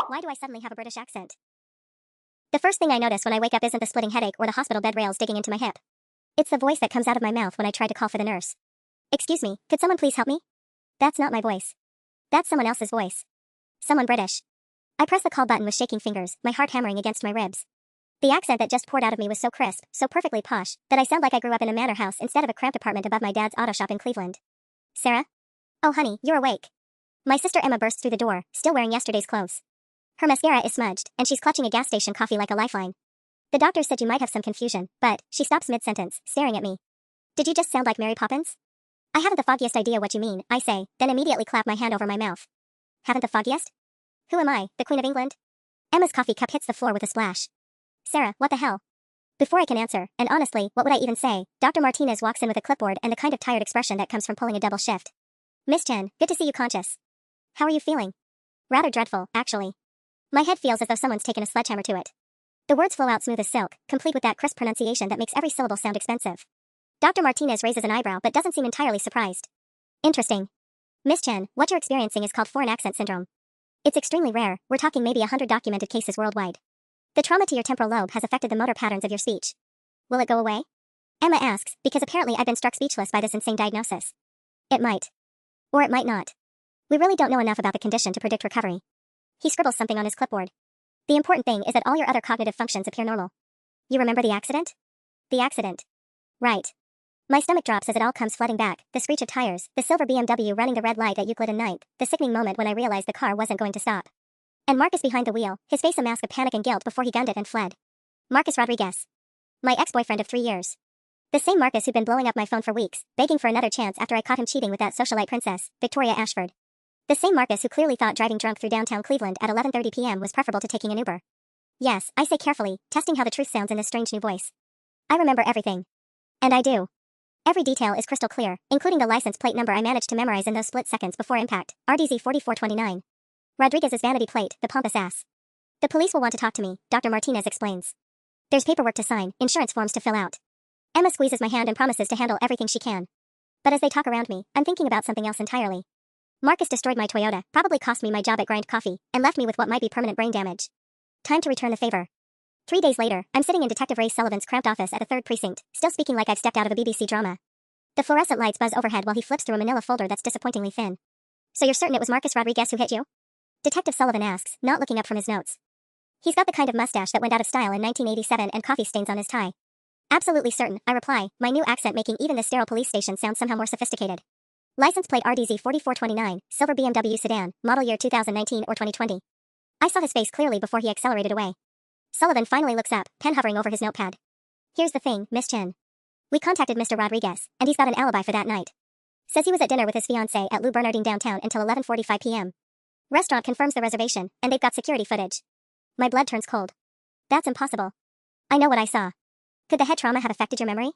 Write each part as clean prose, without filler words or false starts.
Why do I suddenly have a British accent? The first thing I notice when I wake up isn't the splitting headache or the hospital bed rails digging into my hip. It's the voice that comes out of my mouth when I try to call for the nurse. Excuse me, could someone please help me? That's not my voice. That's someone else's voice. Someone British. I press the call button with shaking fingers, my heart hammering against my ribs. The accent that just poured out of me was so crisp, so perfectly posh, that I sound like I grew up in a manor house instead of a cramped apartment above my dad's auto shop in Cleveland. Sarah? Oh honey, you're awake. My sister Emma bursts through the door, still wearing yesterday's clothes. Her mascara is smudged, and she's clutching a gas station coffee like a lifeline. The doctor said you might have some confusion, but she stops mid-sentence, staring at me. Did you just sound like Mary Poppins? I haven't the foggiest idea what you mean, I say, then immediately clap my hand over my mouth. Haven't the foggiest? Who am I, the Queen of England? Emma's coffee cup hits the floor with a splash. Sarah, what the hell? Before I can answer, and honestly, what would I even say, Dr. Martinez walks in with a clipboard and the kind of tired expression that comes from pulling a double shift. Miss Chen, good to see you conscious. How are you feeling? Rather dreadful, actually. My head feels as though someone's taken a sledgehammer to it. The words flow out smooth as silk, complete with that crisp pronunciation that makes every syllable sound expensive. Dr. Martinez raises an eyebrow but doesn't seem entirely surprised. Interesting. Miss Chen, what you're experiencing is called foreign accent syndrome. It's extremely rare, we're talking maybe 100 documented cases worldwide. The trauma to your temporal lobe has affected the motor patterns of your speech. Will it go away? Emma asks, because apparently I've been struck speechless by this insane diagnosis. It might. Or it might not. We really don't know enough about the condition to predict recovery. He scribbles something on his clipboard. The important thing is that all your other cognitive functions appear normal. You remember the accident? The accident. Right. My stomach drops as it all comes flooding back, the screech of tires, the silver BMW running the red light at Euclid and Ninth, the sickening moment when I realized the car wasn't going to stop. And Marcus behind the wheel, his face a mask of panic and guilt before he gunned it and fled. Marcus Rodriguez. My ex-boyfriend of 3 years. The same Marcus who'd been blowing up my phone for weeks, begging for another chance after I caught him cheating with that socialite princess, Victoria Ashford. The same Marcus who clearly thought driving drunk through downtown Cleveland at 11:30 p.m. was preferable to taking an Uber. Yes, I say carefully, testing how the truth sounds in this strange new voice. I remember everything. And I do. Every detail is crystal clear, including the license plate number I managed to memorize in those split seconds before impact, RDZ 4429. Rodriguez's vanity plate, the pompous ass. The police will want to talk to me, Dr. Martinez explains. There's paperwork to sign, insurance forms to fill out. Emma squeezes my hand and promises to handle everything she can. But as they talk around me, I'm thinking about something else entirely. Marcus destroyed my Toyota, probably cost me my job at Grind Coffee, and left me with what might be permanent brain damage. Time to return the favor. 3 days later, I'm sitting in Detective Ray Sullivan's cramped office at the 3rd Precinct, still speaking like I've stepped out of a BBC drama. The fluorescent lights buzz overhead while he flips through a manila folder that's disappointingly thin. So you're certain it was Marcus Rodriguez who hit you? Detective Sullivan asks, not looking up from his notes. He's got the kind of mustache that went out of style in 1987 and coffee stains on his tie. Absolutely certain, I reply, my new accent making even this sterile police station sound somehow more sophisticated. License plate RDZ 4429, silver BMW sedan, model year 2019 or 2020. I saw his face clearly before he accelerated away. Sullivan finally looks up, pen hovering over his notepad. Here's the thing, Miss Chen. We contacted Mr. Rodriguez, and he's got an alibi for that night. Says he was at dinner with his fiancée at Lou Bernardine downtown until 11:45 p.m. Restaurant confirms the reservation, and they've got security footage. My blood turns cold. That's impossible. I know what I saw. Could the head trauma have affected your memory?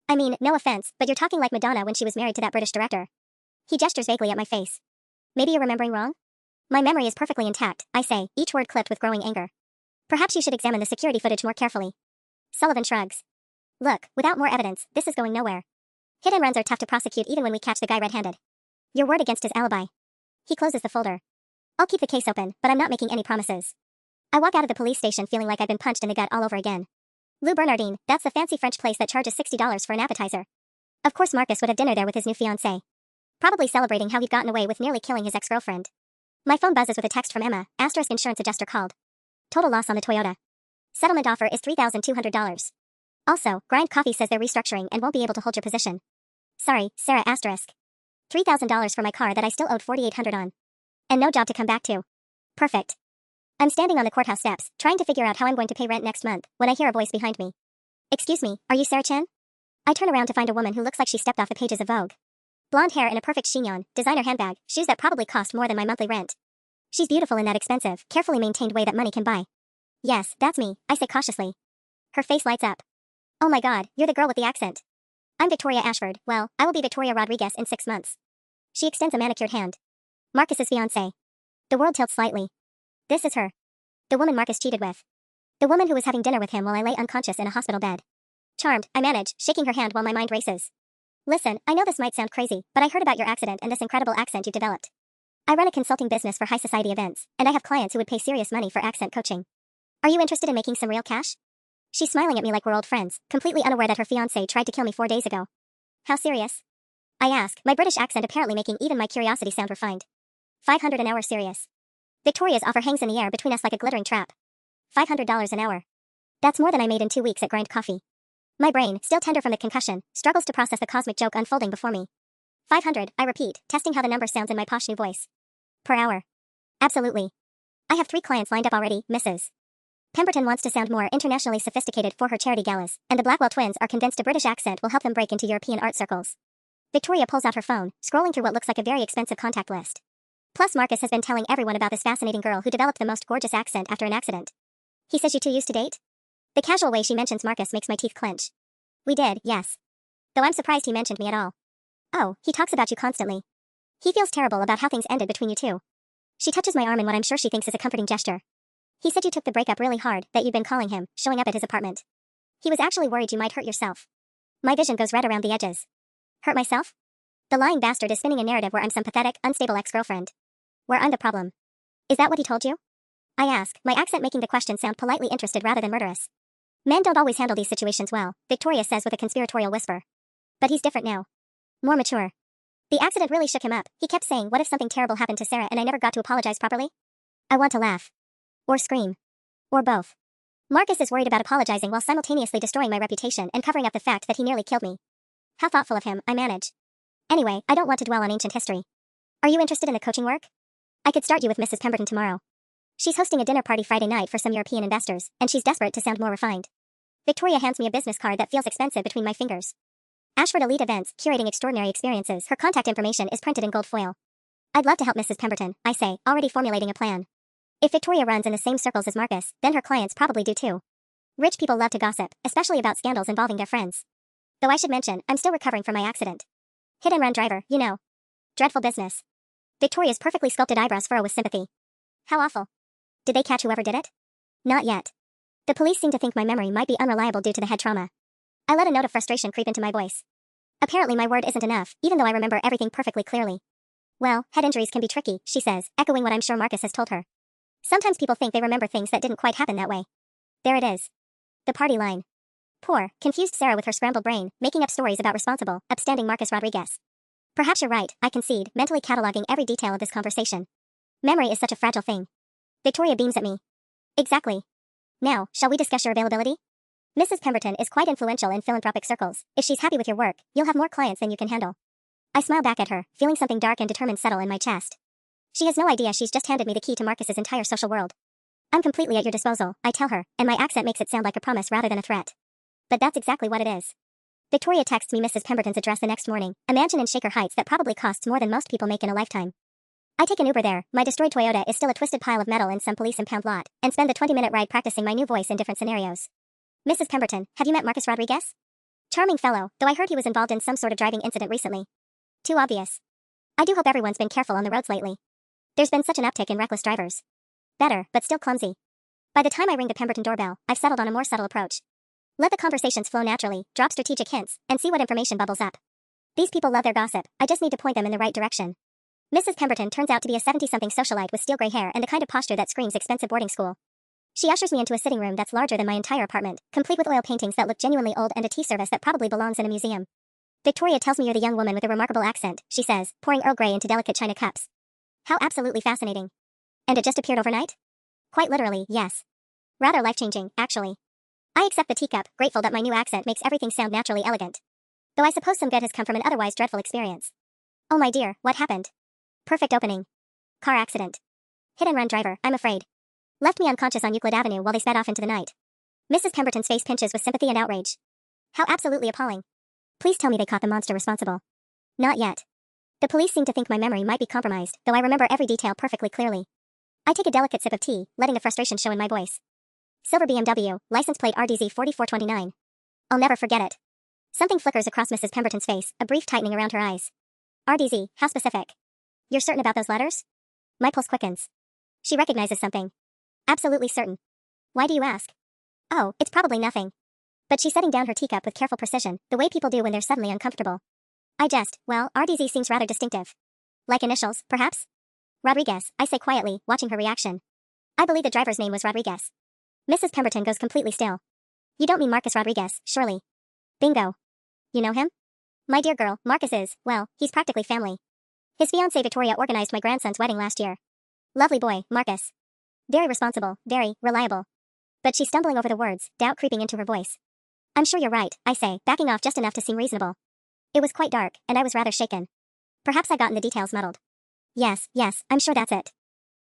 I mean, no offense, but you're talking like Madonna when she was married to that British director. He gestures vaguely at my face. Maybe you're remembering wrong? My memory is perfectly intact, I say, each word clipped with growing anger. Perhaps you should examine the security footage more carefully. Sullivan shrugs. Look, without more evidence, this is going nowhere. Hit and runs are tough to prosecute even when we catch the guy red-handed. Your word against his alibi. He closes the folder. I'll keep the case open, but I'm not making any promises. I walk out of the police station feeling like I've been punched in the gut all over again. Lou Bernardine, that's the fancy French place that charges $60 for an appetizer. Of course Marcus would have dinner there with his new fiancée. Probably celebrating how he'd gotten away with nearly killing his ex-girlfriend. My phone buzzes with a text from Emma, asterisk insurance adjuster called. Total loss on the Toyota. Settlement offer is $3,200. Also, Grind Coffee says they're restructuring and won't be able to hold your position. Sorry, Sarah asterisk. $3,000 for my car that I still owed $4,800 on. And no job to come back to. Perfect. I'm standing on the courthouse steps, trying to figure out how I'm going to pay rent next month, when I hear a voice behind me. Excuse me, are you Sarah Chen? I turn around to find a woman who looks like she stepped off the pages of Vogue. Blonde hair in a perfect chignon, designer handbag, shoes that probably cost more than my monthly rent. She's beautiful in that expensive, carefully maintained way that money can buy. Yes, that's me, I say cautiously. Her face lights up. Oh my god, you're the girl with the accent. I'm Victoria Ashford, well, I will be Victoria Rodriguez in 6 months. She extends a manicured hand. Marcus's fiancée. The world tilts slightly. This is her. The woman Marcus cheated with. The woman who was having dinner with him while I lay unconscious in a hospital bed. Charmed, I manage, shaking her hand while my mind races. Listen, I know this might sound crazy, but I heard about your accident and this incredible accent you've developed. I run a consulting business for high society events, and I have clients who would pay serious money for accent coaching. Are you interested in making some real cash? She's smiling at me like we're old friends, completely unaware that her fiancé tried to kill me 4 days ago. How serious? I ask, my British accent apparently making even my curiosity sound refined. 500 an hour serious. Victoria's offer hangs in the air between us like a glittering trap. $500 an hour. That's more than I made in 2 weeks at Grind Coffee. My brain, still tender from the concussion, struggles to process the cosmic joke unfolding before me. 500, I repeat, testing how the number sounds in my posh new voice. Per hour. Absolutely. I have 3 clients lined up already, Mrs. Pemberton wants to sound more internationally sophisticated for her charity galas, and the Blackwell twins are convinced a British accent will help them break into European art circles. Victoria pulls out her phone, scrolling through what looks like a very expensive contact list. Plus Marcus has been telling everyone about this fascinating girl who developed the most gorgeous accent after an accident. He says you two used to date? The casual way she mentions Marcus makes my teeth clench. We did, yes. Though I'm surprised he mentioned me at all. Oh, he talks about you constantly. He feels terrible about how things ended between you two. She touches my arm in what I'm sure she thinks is a comforting gesture. He said you took the breakup really hard, that you'd been calling him, showing up at his apartment. He was actually worried you might hurt yourself. My vision goes red around the edges. Hurt myself? The lying bastard is spinning a narrative where I'm some pathetic, unstable ex-girlfriend. Where I'm the problem. Is that what he told you? I ask, my accent making the question sound politely interested rather than murderous. Men don't always handle these situations well, Victoria says with a conspiratorial whisper. But he's different now. More mature. The accident really shook him up. He kept saying, what if something terrible happened to Sarah and I never got to apologize properly? I want to laugh. Or scream. Or both. Marcus is worried about apologizing while simultaneously destroying my reputation and covering up the fact that he nearly killed me. How thoughtful of him, I manage. Anyway, I don't want to dwell on ancient history. Are you interested in the coaching work? I could start you with Mrs. Pemberton tomorrow. She's hosting a dinner party Friday night for some European investors, and she's desperate to sound more refined. Victoria hands me a business card that feels expensive between my fingers. Ashford Elite Events, curating extraordinary experiences. Her contact information is printed in gold foil. I'd love to help Mrs. Pemberton, I say, already formulating a plan. If Victoria runs in the same circles as Marcus, then her clients probably do too. Rich people love to gossip, especially about scandals involving their friends. Though I should mention, I'm still recovering from my accident. Hit and run driver, you know. Dreadful business. Victoria's perfectly sculpted eyebrows furrow with sympathy. How awful. Did they catch whoever did it? Not yet. The police seem to think my memory might be unreliable due to the head trauma. I let a note of frustration creep into my voice. Apparently my word isn't enough, even though I remember everything perfectly clearly. Well, head injuries can be tricky, she says, echoing what I'm sure Marcus has told her. Sometimes people think they remember things that didn't quite happen that way. There it is. The party line. Poor, confused Sarah with her scrambled brain, making up stories about responsible, upstanding Marcus Rodriguez. Perhaps you're right, I concede, mentally cataloging every detail of this conversation. Memory is such a fragile thing. Victoria beams at me. Exactly. Now, shall we discuss your availability? Mrs. Pemberton is quite influential in philanthropic circles. If she's happy with your work, you'll have more clients than you can handle. I smile back at her, feeling something dark and determined settle in my chest. She has no idea she's just handed me the key to Marcus's entire social world. I'm completely at your disposal, I tell her, and my accent makes it sound like a promise rather than a threat. But that's exactly what it is. Victoria texts me Mrs. Pemberton's address the next morning, a mansion in Shaker Heights that probably costs more than most people make in a lifetime. I take an Uber there, my destroyed Toyota is still a twisted pile of metal in some police impound lot, and spend the 20-minute ride practicing my new voice in different scenarios. Mrs. Pemberton, have you met Marcus Rodriguez? Charming fellow, though I heard he was involved in some sort of driving incident recently. Too obvious. I do hope everyone's been careful on the roads lately. There's been such an uptick in reckless drivers. Better, but still clumsy. By the time I ring the Pemberton doorbell, I've settled on a more subtle approach. Let the conversations flow naturally, drop strategic hints, and see what information bubbles up. These people love their gossip, I just need to point them in the right direction. Mrs. Pemberton turns out to be a 70-something socialite with steel gray hair and the kind of posture that screams expensive boarding school. She ushers me into a sitting room that's larger than my entire apartment, complete with oil paintings that look genuinely old and a tea service that probably belongs in a museum. Victoria tells me you're the young woman with a remarkable accent, she says, pouring Earl Grey into delicate china cups. How absolutely fascinating. And it just appeared overnight? Quite literally, yes. Rather life-changing, actually. I accept the teacup, grateful that my new accent makes everything sound naturally elegant. Though I suppose some good has come from an otherwise dreadful experience. Oh my dear, what happened? Perfect opening. Car accident. Hit and run driver, I'm afraid. Left me unconscious on Euclid Avenue while they sped off into the night. Mrs. Pemberton's face pinches with sympathy and outrage. How absolutely appalling. Please tell me they caught the monster responsible. Not yet. The police seem to think my memory might be compromised, though I remember every detail perfectly clearly. I take a delicate sip of tea, letting the frustration show in my voice. Silver BMW, license plate RDZ 4429. I'll never forget it. Something flickers across Mrs. Pemberton's face, a brief tightening around her eyes. RDZ, how specific? You're certain about those letters? My pulse quickens. She recognizes something. Absolutely certain. Why do you ask? Oh, it's probably nothing. But she's setting down her teacup with careful precision, the way people do when they're suddenly uncomfortable. I jest, well, RDZ seems rather distinctive. Like initials, perhaps? Rodriguez, I say quietly, watching her reaction. I believe the driver's name was Rodriguez. Mrs. Pemberton goes completely still. You don't mean Marcus Rodriguez, surely. Bingo. You know him? My dear girl, Marcus is, well, he's practically family. His fiancée Victoria organized my grandson's wedding last year. Lovely boy, Marcus. Very responsible, very reliable. But she's stumbling over the words, doubt creeping into her voice. I'm sure you're right, I say, backing off just enough to seem reasonable. It was quite dark, and I was rather shaken. Perhaps I gotten the details muddled. Yes, I'm sure that's it.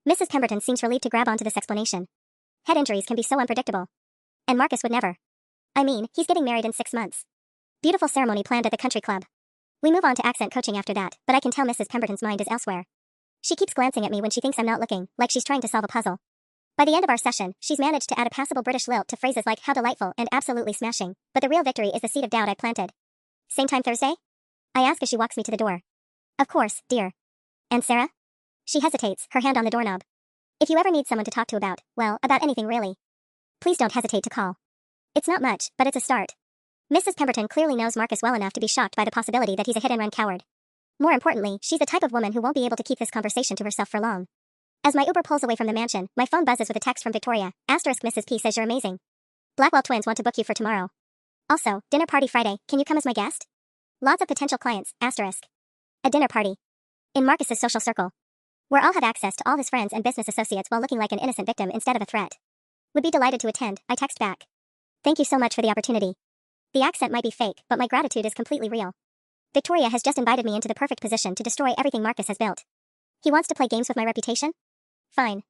Mrs. Pemberton seems relieved to grab onto this explanation. Head injuries can be so unpredictable. And Marcus would never. I mean, he's getting married in 6 months. Beautiful ceremony planned at the country club. We move on to accent coaching after that, but I can tell Mrs. Pemberton's mind is elsewhere. She keeps glancing at me when she thinks I'm not looking, like she's trying to solve a puzzle. By the end of our session, she's managed to add a passable British lilt to phrases like how delightful and absolutely smashing, but the real victory is the seed of doubt I planted. Same time Thursday? I ask as she walks me to the door. Of course, dear. And Sarah? She hesitates, her hand on the doorknob. If you ever need someone to talk to about, well, about anything really, please don't hesitate to call. It's not much, but it's a start. Mrs. Pemberton clearly knows Marcus well enough to be shocked by the possibility that he's a hit-and-run coward. More importantly, she's the type of woman who won't be able to keep this conversation to herself for long. As my Uber pulls away from the mansion, my phone buzzes with a text from Victoria. Asterisk Mrs. P says you're amazing. Blackwell twins want to book you for tomorrow. Also, dinner party Friday, can you come as my guest? Lots of potential clients, asterisk. A dinner party. In Marcus's social circle. Where I'll have access to all his friends and business associates while looking like an innocent victim instead of a threat. Would be delighted to attend, I text back. Thank you so much for the opportunity. The accent might be fake, but my gratitude is completely real. Victoria has just invited me into the perfect position to destroy everything Marcus has built. He wants to play games with my reputation? Fine.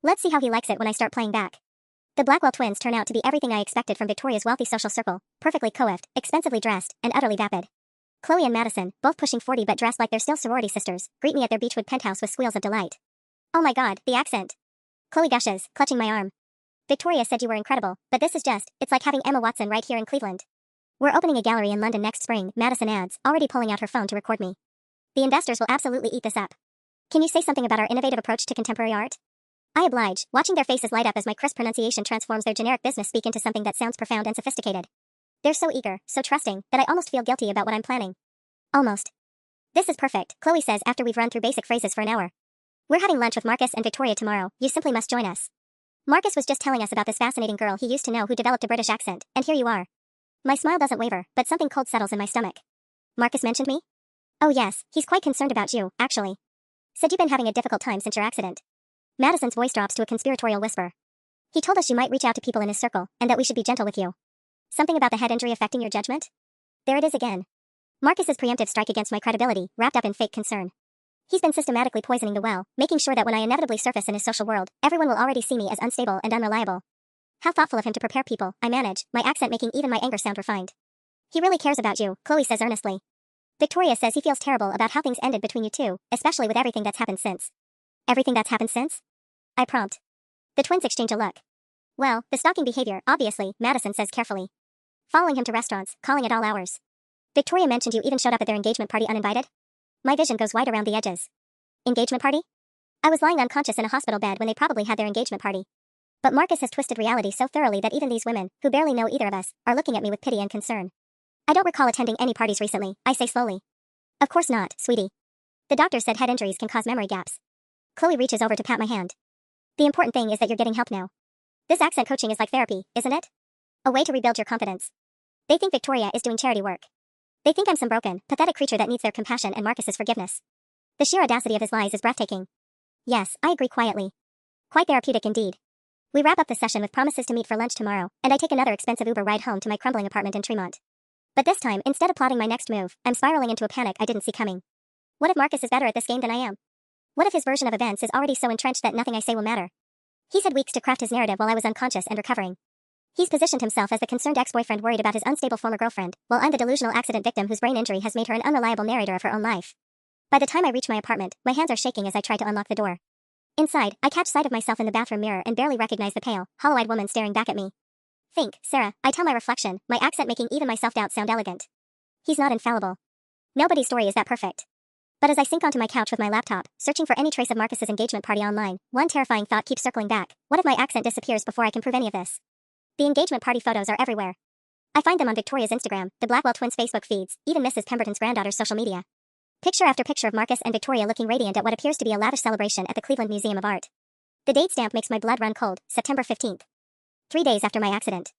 Let's see how he likes it when I start playing back. The Blackwell twins turn out to be everything I expected from Victoria's wealthy social circle, perfectly coiffed, expensively dressed, and utterly vapid. Chloe and Madison, both pushing 40 but dressed like they're still sorority sisters, greet me at their Beechwood penthouse with squeals of delight. Oh my god, the accent. Chloe gushes, clutching my arm. Victoria said you were incredible, but this is just, it's like having Emma Watson right here in Cleveland. We're opening a gallery in London next spring, Madison adds, already pulling out her phone to record me. The investors will absolutely eat this up. Can you say something about our innovative approach to contemporary art? I oblige, watching their faces light up as my crisp pronunciation transforms their generic business speak into something that sounds profound and sophisticated. They're so eager, so trusting, that I almost feel guilty about what I'm planning. Almost. This is perfect, Chloe says after we've run through basic phrases for an hour. We're having lunch with Marcus and Victoria tomorrow, you simply must join us. Marcus was just telling us about this fascinating girl he used to know who developed a British accent, and here you are. My smile doesn't waver, but something cold settles in my stomach. Marcus mentioned me? Oh yes, he's quite concerned about you, actually. Said you've been having a difficult time since your accident. Madison's voice drops to a conspiratorial whisper. He told us you might reach out to people in his circle, and that we should be gentle with you. Something about the head injury affecting your judgment? There it is again. Marcus's preemptive strike against my credibility, wrapped up in fake concern. He's been systematically poisoning the well, making sure that when I inevitably surface in his social world, everyone will already see me as unstable and unreliable. How thoughtful of him to prepare people, I manage, my accent making even my anger sound refined. He really cares about you, Chloe says earnestly. Victoria says he feels terrible about how things ended between you two, especially with everything that's happened since. Everything that's happened since? I prompt. The twins exchange a look. Well, the stalking behavior, obviously, Madison says carefully. Following him to restaurants, calling at all hours. Victoria mentioned you even showed up at their engagement party uninvited? My vision goes wide around the edges. Engagement party? I was lying unconscious in a hospital bed when they probably had their engagement party. But Marcus has twisted reality so thoroughly that even these women, who barely know either of us, are looking at me with pity and concern. I don't recall attending any parties recently, I say slowly. Of course not, sweetie. The doctor said head injuries can cause memory gaps. Chloe reaches over to pat my hand. The important thing is that you're getting help now. This accent coaching is like therapy, isn't it? A way to rebuild your confidence. They think Victoria is doing charity work. They think I'm some broken, pathetic creature that needs their compassion and Marcus's forgiveness. The sheer audacity of his lies is breathtaking. Yes, I agree quietly. Quite therapeutic indeed. We wrap up the session with promises to meet for lunch tomorrow, and I take another expensive Uber ride home to my crumbling apartment in Tremont. But this time, instead of plotting my next move, I'm spiraling into a panic I didn't see coming. What if Marcus is better at this game than I am? What if his version of events is already so entrenched that nothing I say will matter? He's had weeks to craft his narrative while I was unconscious and recovering. He's positioned himself as the concerned ex-boyfriend worried about his unstable former girlfriend, while I'm the delusional accident victim whose brain injury has made her an unreliable narrator of her own life. By the time I reach my apartment, my hands are shaking as I try to unlock the door. Inside, I catch sight of myself in the bathroom mirror and barely recognize the pale, hollow-eyed woman staring back at me. Think, Sarah, I tell my reflection, my accent making even my self-doubt sound elegant. He's not infallible. Nobody's story is that perfect. But as I sink onto my couch with my laptop, searching for any trace of Marcus's engagement party online, one terrifying thought keeps circling back. What if my accent disappears before I can prove any of this? The engagement party photos are everywhere. I find them on Victoria's Instagram, the Blackwell twins' Facebook feeds, even Mrs. Pemberton's granddaughter's social media. Picture after picture of Marcus and Victoria looking radiant at what appears to be a lavish celebration at the Cleveland Museum of Art. The date stamp makes my blood run cold, September 15th. 3 days after my accident.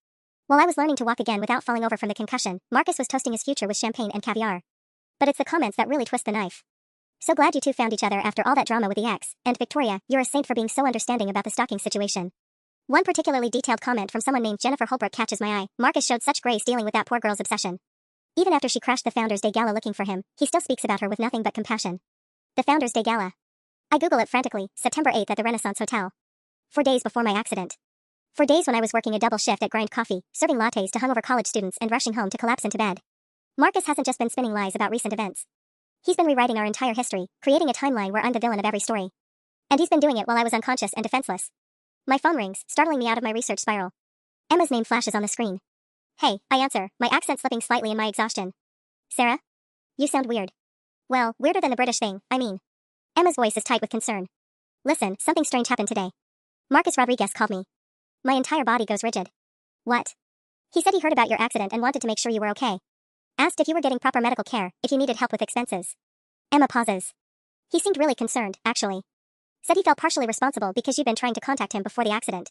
While I was learning to walk again without falling over from the concussion, Marcus was toasting his future with champagne and caviar. But it's the comments that really twist the knife. So glad you two found each other after all that drama with the ex, and Victoria, you're a saint for being so understanding about the stalking situation. One particularly detailed comment from someone named Jennifer Holbrook catches my eye. Marcus showed such grace dealing with that poor girl's obsession. Even after she crashed the Founders Day Gala looking for him, he still speaks about her with nothing but compassion. The Founders Day Gala. I Google it frantically, September 8th at the Renaissance Hotel. 4 days before my accident. 4 days when I was working a double shift at Grind Coffee, serving lattes to hungover college students and rushing home to collapse into bed. Marcus hasn't just been spinning lies about recent events. He's been rewriting our entire history, creating a timeline where I'm the villain of every story. And he's been doing it while I was unconscious and defenseless. My phone rings, startling me out of my research spiral. Emma's name flashes on the screen. Hey, I answer, my accent slipping slightly in my exhaustion. Sarah? You sound weird. Well, weirder than the British thing, I mean. Emma's voice is tight with concern. Listen, something strange happened today. Marcus Rodriguez called me. My entire body goes rigid. What? He said he heard about your accident and wanted to make sure you were okay. Asked if you were getting proper medical care, if you needed help with expenses. Emma pauses. He seemed really concerned, actually. Said he felt partially responsible because you'd been trying to contact him before the accident.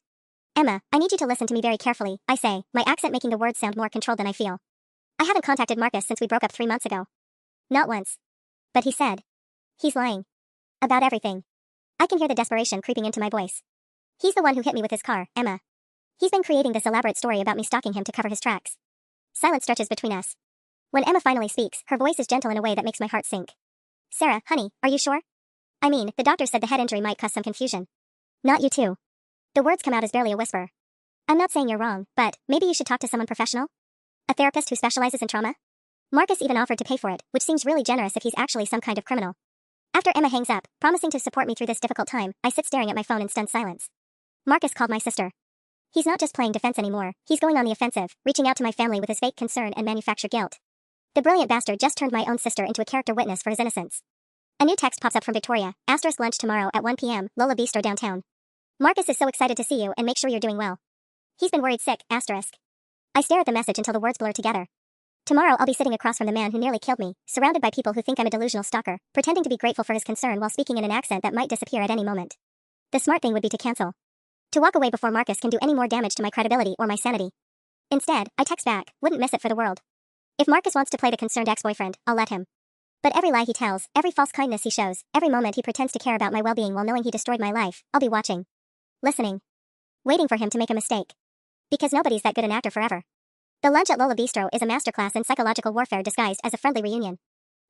Emma, I need you to listen to me very carefully, I say, my accent making the words sound more controlled than I feel. I haven't contacted Marcus since we broke up 3 months ago. Not once. But he said. He's lying. About everything. I can hear the desperation creeping into my voice. He's the one who hit me with his car, Emma. He's been creating this elaborate story about me stalking him to cover his tracks. Silence stretches between us. When Emma finally speaks, her voice is gentle in a way that makes my heart sink. Sarah, honey, are you sure? I mean, the doctor said the head injury might cause some confusion. Not you too. The words come out as barely a whisper. I'm not saying you're wrong, but maybe you should talk to someone professional? A therapist who specializes in trauma? Marcus even offered to pay for it, which seems really generous if he's actually some kind of criminal. After Emma hangs up, promising to support me through this difficult time, I sit staring at my phone in stunned silence. Marcus called my sister. He's not just playing defense anymore, he's going on the offensive, reaching out to my family with his fake concern and manufactured guilt. The brilliant bastard just turned my own sister into a character witness for his innocence. A new text pops up from Victoria, * lunch tomorrow at 1 p.m, Lola Bistro downtown. Marcus is so excited to see you and make sure you're doing well. He's been worried sick, *. I stare at the message until the words blur together. Tomorrow I'll be sitting across from the man who nearly killed me, surrounded by people who think I'm a delusional stalker, pretending to be grateful for his concern while speaking in an accent that might disappear at any moment. The smart thing would be to cancel. To walk away before Marcus can do any more damage to my credibility or my sanity. Instead, I text back, wouldn't miss it for the world. If Marcus wants to play the concerned ex-boyfriend, I'll let him. But every lie he tells, every false kindness he shows, every moment he pretends to care about my well-being while knowing he destroyed my life, I'll be watching. Listening. Waiting for him to make a mistake. Because nobody's that good an actor forever. The lunch at Lola Bistro is a masterclass in psychological warfare disguised as a friendly reunion.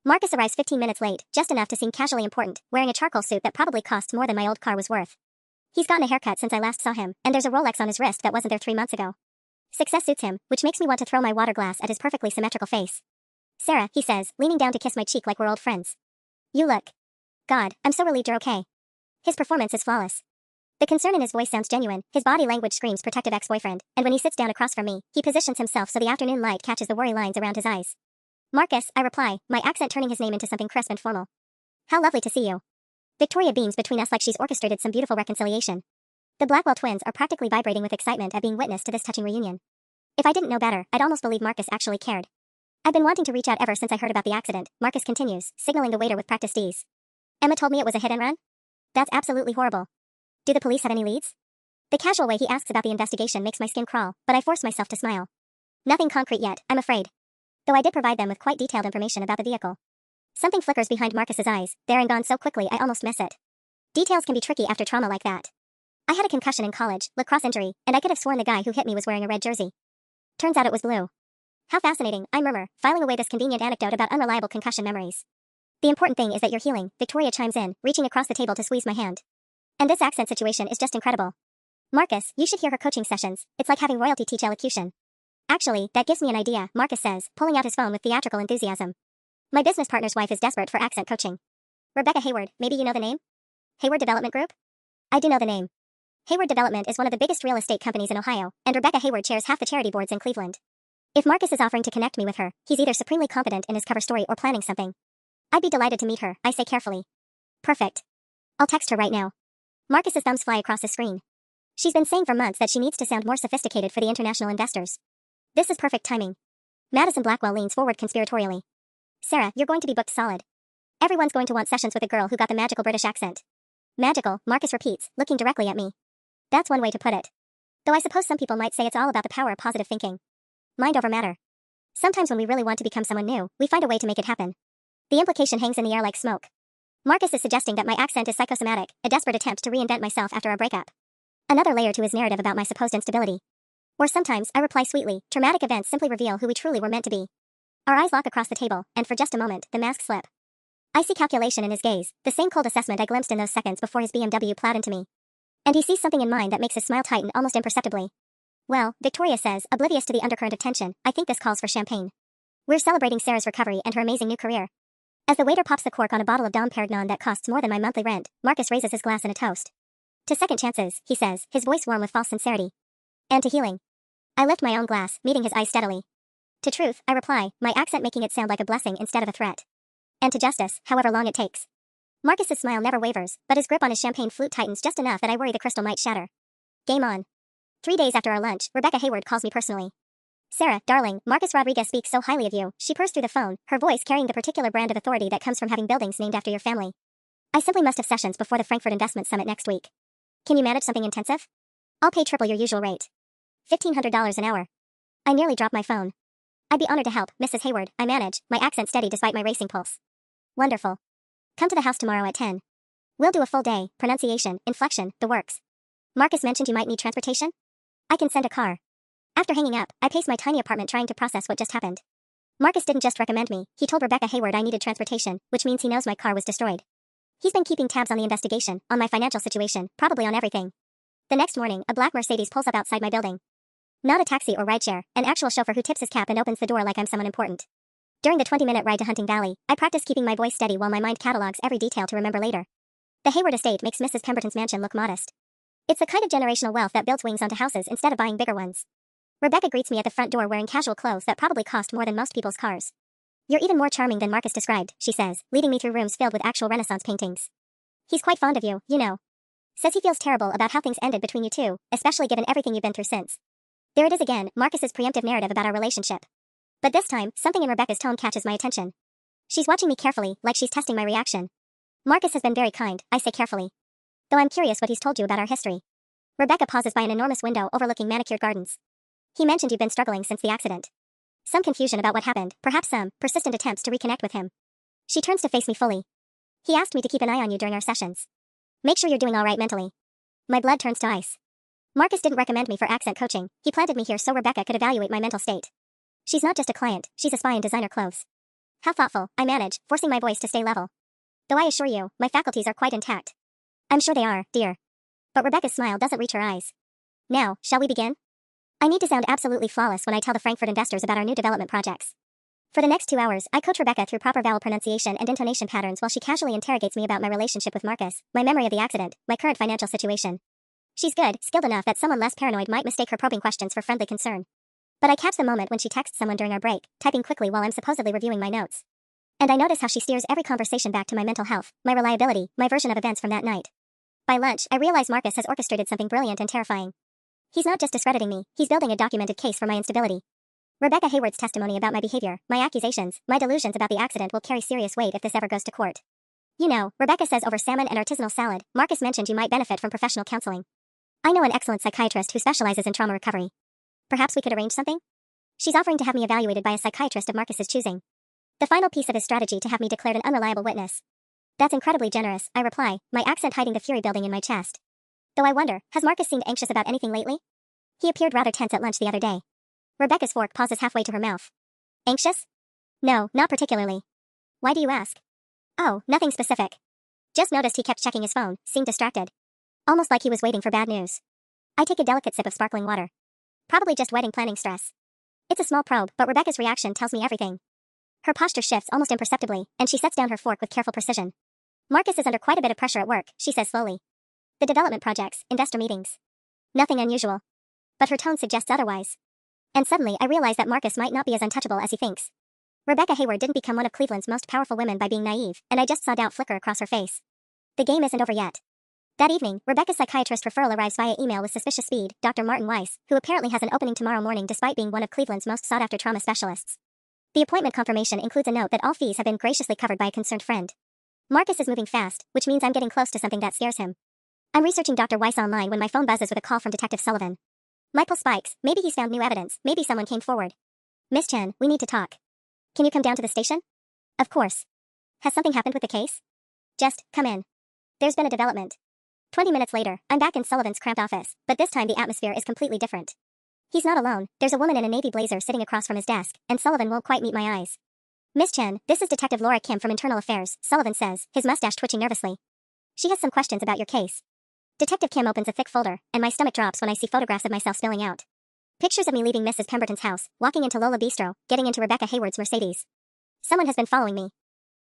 Marcus arrives 15 minutes late, just enough to seem casually important, wearing a charcoal suit that probably costs more than my old car was worth. He's gotten a haircut since I last saw him, and there's a Rolex on his wrist that wasn't there 3 months ago. Success suits him, which makes me want to throw my water glass at his perfectly symmetrical face. Sarah, he says, leaning down to kiss my cheek like we're old friends. You look. God, I'm so relieved you're okay. His performance is flawless. The concern in his voice sounds genuine, his body language screams protective ex-boyfriend, and when he sits down across from me, he positions himself so the afternoon light catches the worry lines around his eyes. Marcus, I reply, my accent turning his name into something crisp and formal. How lovely to see you. Victoria beams between us like she's orchestrated some beautiful reconciliation. The Blackwell twins are practically vibrating with excitement at being witness to this touching reunion. If I didn't know better, I'd almost believe Marcus actually cared. I've been wanting to reach out ever since I heard about the accident, Marcus continues, signaling the waiter with practiced ease. Emma told me it was a hit and run? That's absolutely horrible. Do the police have any leads? The casual way he asks about the investigation makes my skin crawl, but I force myself to smile. Nothing concrete yet, I'm afraid. Though I did provide them with quite detailed information about the vehicle. Something flickers behind Marcus's eyes, there and gone so quickly I almost miss it. Details can be tricky after trauma like that. I had a concussion in college, lacrosse injury, and I could have sworn the guy who hit me was wearing a red jersey. Turns out it was blue. How fascinating, I murmur, filing away this convenient anecdote about unreliable concussion memories. The important thing is that you're healing, Victoria chimes in, reaching across the table to squeeze my hand. And this accent situation is just incredible. Marcus, you should hear her coaching sessions, it's like having royalty teach elocution. Actually, that gives me an idea, Marcus says, pulling out his phone with theatrical enthusiasm. My business partner's wife is desperate for accent coaching. Rebecca Hayward, maybe you know the name? Hayward Development Group? I do know the name. Hayward Development is one of the biggest real estate companies in Ohio, and Rebecca Hayward chairs half the charity boards in Cleveland. If Marcus is offering to connect me with her, he's either supremely competent in his cover story or planning something. I'd be delighted to meet her, I say carefully. Perfect. I'll text her right now. Marcus's thumbs fly across the screen. She's been saying for months that she needs to sound more sophisticated for the international investors. This is perfect timing. Madison Blackwell leans forward conspiratorially. Sarah, you're going to be booked solid. Everyone's going to want sessions with a girl who got the magical British accent. Magical, Marcus repeats, looking directly at me. That's one way to put it. Though I suppose some people might say it's all about the power of positive thinking. Mind over matter. Sometimes when we really want to become someone new, we find a way to make it happen. The implication hangs in the air like smoke. Marcus is suggesting that my accent is psychosomatic, a desperate attempt to reinvent myself after our breakup. Another layer to his narrative about my supposed instability. Or sometimes, I reply sweetly, traumatic events simply reveal who we truly were meant to be. Our eyes lock across the table, and for just a moment, the masks slip. I see calculation in his gaze, the same cold assessment I glimpsed in those seconds before his BMW plowed into me. And he sees something in mine that makes his smile tighten almost imperceptibly. Well, Victoria says, oblivious to the undercurrent of tension, I think this calls for champagne. We're celebrating Sarah's recovery and her amazing new career. As the waiter pops the cork on a bottle of Dom Perignon that costs more than my monthly rent, Marcus raises his glass in a toast. To second chances, he says, his voice warm with false sincerity. And to healing. I lift my own glass, meeting his eyes steadily. To truth, I reply, my accent making it sound like a blessing instead of a threat. And to justice, however long it takes. Marcus's smile never wavers, but his grip on his champagne flute tightens just enough that I worry the crystal might shatter. Game on. 3 days after our lunch, Rebecca Hayward calls me personally. Sarah, darling, Marcus Rodriguez speaks so highly of you, she purrs through the phone, her voice carrying the particular brand of authority that comes from having buildings named after your family. I simply must have sessions before the Frankfurt Investment Summit next week. Can you manage something intensive? I'll pay triple your usual rate. $1,500 an hour. I nearly dropped my phone. I'd be honored to help, Mrs. Hayward, I manage, my accent steady despite my racing pulse. Wonderful. Come to the house tomorrow at 10. We'll do a full day, pronunciation, inflection, the works. Marcus mentioned you might need transportation? I can send a car. After hanging up, I paced my tiny apartment trying to process what just happened. Marcus didn't just recommend me, he told Rebecca Hayward I needed transportation, which means he knows my car was destroyed. He's been keeping tabs on the investigation, on my financial situation, probably on everything. The next morning, a black Mercedes pulls up outside my building. Not a taxi or rideshare, an actual chauffeur who tips his cap and opens the door like I'm someone important. During the 20-minute ride to Hunting Valley, I practice keeping my voice steady while my mind catalogs every detail to remember later. The Hayward estate makes Mrs. Pemberton's mansion look modest. It's the kind of generational wealth that builds wings onto houses instead of buying bigger ones. Rebecca greets me at the front door wearing casual clothes that probably cost more than most people's cars. You're even more charming than Marcus described, she says, leading me through rooms filled with actual Renaissance paintings. He's quite fond of you, you know. Says he feels terrible about how things ended between you two, especially given everything you've been through since. There it is again, Marcus's preemptive narrative about our relationship. But this time, something in Rebecca's tone catches my attention. She's watching me carefully, like she's testing my reaction. Marcus has been very kind, I say carefully. Though I'm curious what he's told you about our history. Rebecca pauses by an enormous window overlooking manicured gardens. He mentioned you've been struggling since the accident. Some confusion about what happened, perhaps some persistent attempts to reconnect with him. She turns to face me fully. He asked me to keep an eye on you during our sessions. Make sure you're doing all right mentally. My blood turns to ice. Marcus didn't recommend me for accent coaching, he planted me here so Rebecca could evaluate my mental state. She's not just a client, she's a spy in designer clothes. How thoughtful, I manage, forcing my voice to stay level. Though I assure you, my faculties are quite intact. I'm sure they are, dear. But Rebecca's smile doesn't reach her eyes. Now, shall we begin? I need to sound absolutely flawless when I tell the Frankfurt investors about our new development projects. For the next 2 hours, I coach Rebecca through proper vowel pronunciation and intonation patterns while she casually interrogates me about my relationship with Marcus, my memory of the accident, my current financial situation. She's good, skilled enough that someone less paranoid might mistake her probing questions for friendly concern. But I catch the moment when she texts someone during our break, typing quickly while I'm supposedly reviewing my notes. And I notice how she steers every conversation back to my mental health, my reliability, my version of events from that night. By lunch, I realize Marcus has orchestrated something brilliant and terrifying. He's not just discrediting me, he's building a documented case for my instability. Rebecca Hayward's testimony about my behavior, my accusations, my delusions about the accident will carry serious weight if this ever goes to court. You know, Rebecca says over salmon and artisanal salad, Marcus mentioned you might benefit from professional counseling. I know an excellent psychiatrist who specializes in trauma recovery. Perhaps we could arrange something? She's offering to have me evaluated by a psychiatrist of Marcus's choosing. The final piece of his strategy to have me declared an unreliable witness. That's incredibly generous, I reply, my accent hiding the fury building in my chest. Though I wonder, has Marcus seemed anxious about anything lately? He appeared rather tense at lunch the other day. Rebecca's fork pauses halfway to her mouth. Anxious? No, not particularly. Why do you ask? Oh, nothing specific. Just noticed he kept checking his phone, seemed distracted. Almost like he was waiting for bad news. I take a delicate sip of sparkling water. Probably just wedding planning stress. It's a small probe, but Rebecca's reaction tells me everything. Her posture shifts almost imperceptibly, and she sets down her fork with careful precision. Marcus is under quite a bit of pressure at work, she says slowly. The development projects, investor meetings. Nothing unusual. But her tone suggests otherwise. And suddenly I realize that Marcus might not be as untouchable as he thinks. Rebecca Hayward didn't become one of Cleveland's most powerful women by being naive, and I just saw doubt flicker across her face. The game isn't over yet. That evening, Rebecca's psychiatrist referral arrives via email with suspicious speed, Dr. Martin Weiss, who apparently has an opening tomorrow morning despite being one of Cleveland's most sought-after trauma specialists. The appointment confirmation includes a note that all fees have been graciously covered by a concerned friend. Marcus is moving fast, which means I'm getting close to something that scares him. I'm researching Dr. Weiss online when my phone buzzes with a call from Detective Sullivan. My pulse spikes. Maybe he's found new evidence. Maybe someone came forward. Miss Chen, we need to talk. Can you come down to the station? Of course. Has something happened with the case? Just, come in. There's been a development. 20 minutes later, I'm back in Sullivan's cramped office, but this time the atmosphere is completely different. He's not alone. There's a woman in a navy blazer sitting across from his desk, and Sullivan won't quite meet my eyes. Miss Chen, this is Detective Laura Kim from Internal Affairs, Sullivan says, his mustache twitching nervously. She has some questions about your case. Detective Kim opens a thick folder, and my stomach drops when I see photographs of myself spilling out. Pictures of me leaving Mrs. Pemberton's house, walking into Lola Bistro, getting into Rebecca Hayward's Mercedes. Someone has been following me.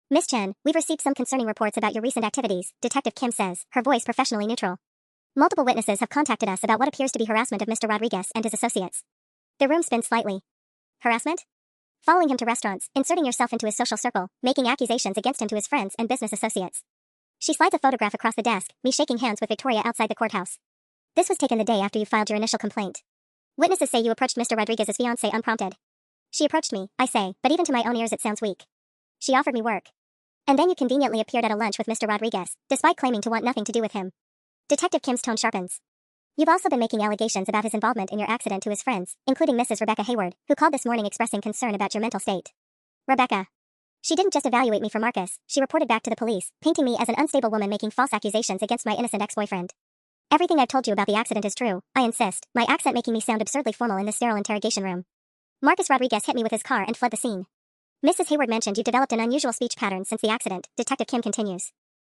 Miss Chen, we've received some concerning reports about your recent activities, Detective Kim says, her voice professionally neutral. Multiple witnesses have contacted us about what appears to be harassment of Mr. Rodriguez and his associates. The room spins slightly. Harassment? Following him to restaurants, inserting yourself into his social circle, making accusations against him to his friends and business associates. She slides a photograph across the desk, me shaking hands with Victoria outside the courthouse. This was taken the day after you filed your initial complaint. Witnesses say you approached Mr. Rodriguez's fiancée unprompted. She approached me, I say, but even to my own ears it sounds weak. She offered me work. And then you conveniently appeared at a lunch with Mr. Rodriguez, despite claiming to want nothing to do with him. Detective Kim's tone sharpens. You've also been making allegations about his involvement in your accident to his friends, including Mrs. Rebecca Hayward, who called this morning expressing concern about your mental state. Rebecca. She didn't just evaluate me for Marcus, she reported back to the police, painting me as an unstable woman making false accusations against my innocent ex-boyfriend. Everything I've told you about the accident is true, I insist, my accent making me sound absurdly formal in the sterile interrogation room. Marcus Rodriguez hit me with his car and fled the scene. Mrs. Hayward mentioned you developed an unusual speech pattern since the accident, Detective Kim continues.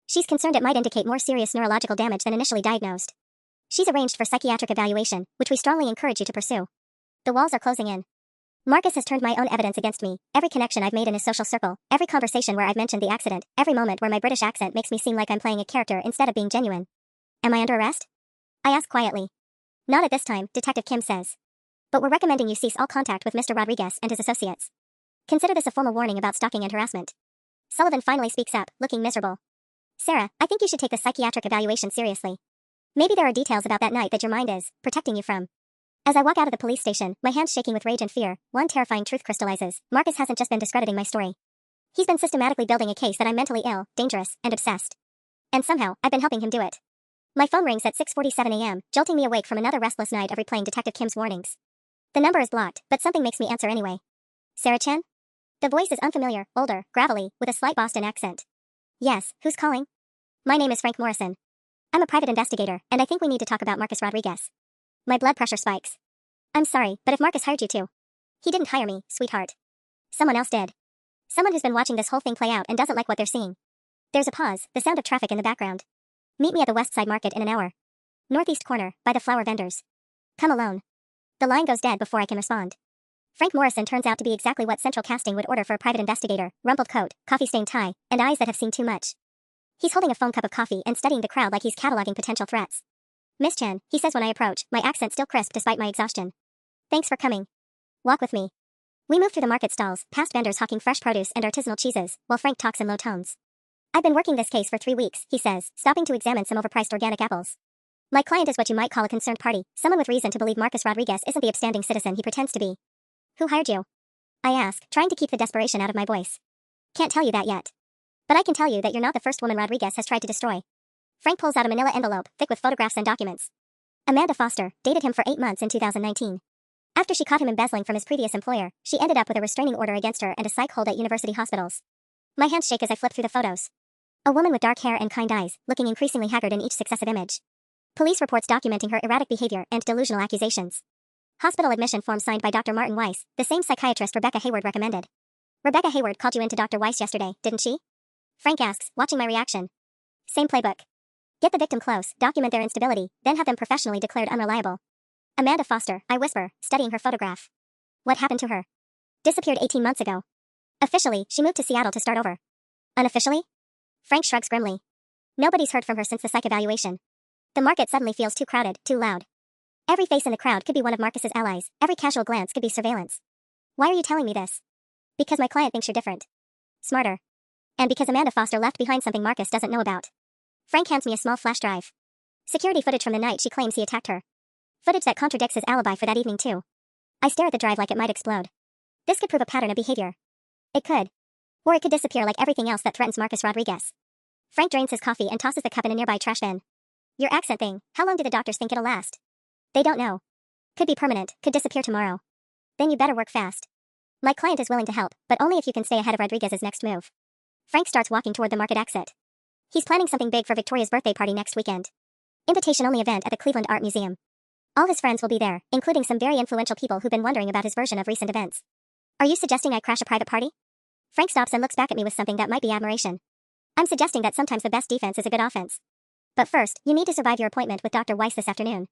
She's concerned it might indicate more serious neurological damage than initially diagnosed. She's arranged for psychiatric evaluation, which we strongly encourage you to pursue. The walls are closing in. Marcus has turned my own evidence against me, every connection I've made in his social circle, every conversation where I've mentioned the accident, every moment where my British accent makes me seem like I'm playing a character instead of being genuine. Am I under arrest? I ask quietly. Not at this time, Detective Kim says. But we're recommending you cease all contact with Mr. Rodriguez and his associates. Consider this a formal warning about stalking and harassment. Sullivan finally speaks up, looking miserable. Sarah, I think you should take the psychiatric evaluation seriously. Maybe there are details about that night that your mind is protecting you from. As I walk out of the police station, my hands shaking with rage and fear, one terrifying truth crystallizes. Marcus hasn't just been discrediting my story. He's been systematically building a case that I'm mentally ill, dangerous, and obsessed. And somehow, I've been helping him do it. My phone rings at 6:47 a.m., jolting me awake from another restless night of replaying Detective Kim's warnings. The number is blocked, but something makes me answer anyway. Sarah Chen? The voice is unfamiliar, older, gravelly, with a slight Boston accent. Yes, who's calling? My name is Frank Morrison. I'm a private investigator, and I think we need to talk about Marcus Rodriguez. My blood pressure spikes. I'm sorry, but if Marcus hired you to. He didn't hire me, sweetheart. Someone else did. Someone who's been watching this whole thing play out and doesn't like what they're seeing. There's a pause, the sound of traffic in the background. Meet me at the West Side Market in an hour. Northeast corner, by the flower vendors. Come alone. The line goes dead before I can respond. Frank Morrison turns out to be exactly what central casting would order for a private investigator, rumpled coat, coffee-stained tie, and eyes that have seen too much. He's holding a foam cup of coffee and studying the crowd like he's cataloging potential threats. Miss Chen, he says when I approach, my accent still crisp despite my exhaustion. Thanks for coming. Walk with me. We move through the market stalls, past vendors hawking fresh produce and artisanal cheeses, while Frank talks in low tones. I've been working this case for 3 weeks, he says, stopping to examine some overpriced organic apples. My client is what you might call a concerned party, someone with reason to believe Marcus Rodriguez isn't the upstanding citizen he pretends to be. Who hired you? I ask, trying to keep the desperation out of my voice. Can't tell you that yet. But I can tell you that you're not the first woman Rodriguez has tried to destroy. Frank pulls out a manila envelope, thick with photographs and documents. Amanda Foster dated him for 8 months in 2019. After she caught him embezzling from his previous employer, she ended up with a restraining order against her and a psych hold at university hospitals. My hands shake as I flip through the photos. A woman with dark hair and kind eyes, looking increasingly haggard in each successive image. Police reports documenting her erratic behavior and delusional accusations. Hospital admission form signed by Dr. Martin Weiss, the same psychiatrist Rebecca Hayward recommended. Rebecca Hayward called you into Dr. Weiss yesterday, didn't she? Frank asks, watching my reaction. Same playbook. Get the victim close, document their instability, then have them professionally declared unreliable. Amanda Foster, I whisper, studying her photograph. What happened to her? Disappeared 18 months ago. Officially, she moved to Seattle to start over. Unofficially? Frank shrugs grimly. Nobody's heard from her since the psych evaluation. The market suddenly feels too crowded, too loud. Every face in the crowd could be one of Marcus's allies, every casual glance could be surveillance. Why are you telling me this? Because my client thinks you're different. Smarter. And because Amanda Foster left behind something Marcus doesn't know about. Frank hands me a small flash drive. Security footage from the night she claims he attacked her. Footage that contradicts his alibi for that evening too. I stare at the drive like it might explode. This could prove a pattern of behavior. It could. Or it could disappear like everything else that threatens Marcus Rodriguez. Frank drains his coffee and tosses the cup in a nearby trash bin. Your accent thing, how long do the doctors think it'll last? They don't know. Could be permanent, could disappear tomorrow. Then you better work fast. My client is willing to help, but only if you can stay ahead of Rodriguez's next move. Frank starts walking toward the market exit. He's planning something big for Victoria's birthday party next weekend. Invitation-only event at the Cleveland Art Museum. All his friends will be there, including some very influential people who've been wondering about his version of recent events. Are you suggesting I crash a private party? Frank stops and looks back at me with something that might be admiration. I'm suggesting that sometimes the best defense is a good offense. But first, you need to survive your appointment with Dr. Weiss this afternoon.